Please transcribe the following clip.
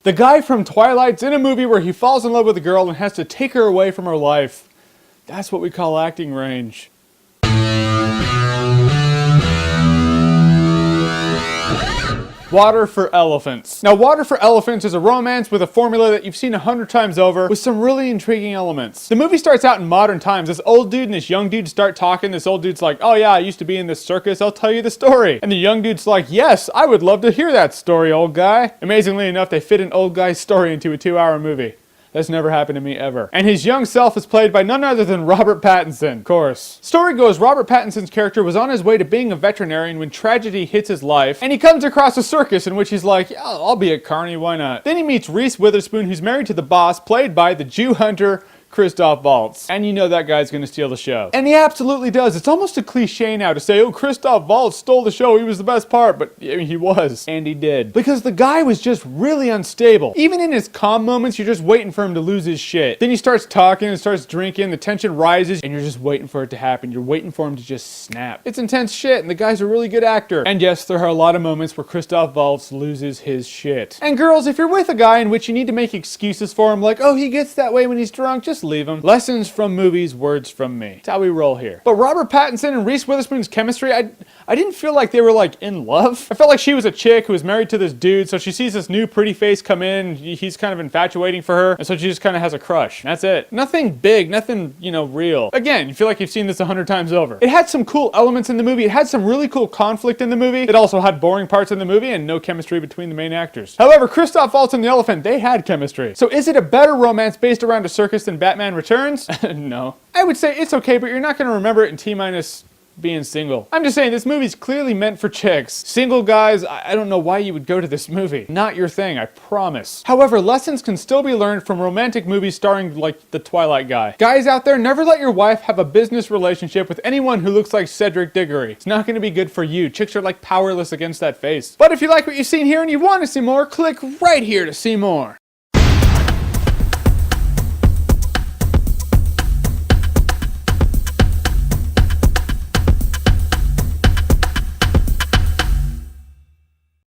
The guy from Twilight's in a movie where he falls in love with a girl and has to take her away from her life. That's what we call acting range. Water for Elephants. Now, Water for Elephants is a romance with a formula that you've seen 100 times over with some really intriguing elements. The movie starts out in modern times. This old dude and this young dude start talking. This old dude's like, oh yeah, I used to be in this circus. I'll tell you the story. And the young dude's like, yes, I would love to hear that story, old guy. Amazingly enough, they fit an old guy's story into a 2-hour movie. That's never happened to me ever. And his young self is played by none other than Robert Pattinson, of course. Story goes, Robert Pattinson's character was on his way to being a veterinarian when tragedy hits his life, and he comes across a circus in which he's like, yeah, I'll be a carny, why not? Then he meets Reese Witherspoon, who's married to the boss, played by the Jew hunter, Christoph Waltz. And you know that guy's gonna steal the show. And he absolutely does. It's almost a cliche now to say, oh, Christoph Waltz stole the show, he was the best part. But I mean, he was. And he did. Because the guy was just really unstable. Even in his calm moments, you're just waiting for him to lose his shit. Then he starts talking and starts drinking, the tension rises, and you're just waiting for it to happen. You're waiting for him to just snap. It's intense shit, and the guy's a really good actor. And yes, there are a lot of moments where Christoph Waltz loses his shit. And girls, if you're with a guy in which you need to make excuses for him, like, oh, he gets that way when he's drunk, just leave him. Lessons from movies, words from me. That's how we roll here. But Robert Pattinson and Reese Witherspoon's chemistry, I didn't feel like they were like in love. I felt like she was a chick who was married to this dude, so she sees this new pretty face come in, he's kind of infatuating for her, and so she just kind of has a crush. That's it. Nothing big, nothing, you know, real. Again, you feel like you've seen this 100 times over. It had some cool elements in the movie. It had some really cool conflict in the movie. It also had boring parts in the movie and no chemistry between the main actors. However, Christoph Waltz and the elephant, they had chemistry. So is it a better romance based around a circus than Batman Returns? No. I would say it's okay, but you're not going to remember it in T- being single. I'm just saying, this movie's clearly meant for chicks. Single guys, I don't know why you would go to this movie. Not your thing, I promise. However, lessons can still be learned from romantic movies starring, like, the Twilight guy. Guys out there, never let your wife have a business relationship with anyone who looks like Cedric Diggory. It's not going to be good for you. Chicks are, like, powerless against that face. But if you like what you've seen here and you want to see more, click right here to see more.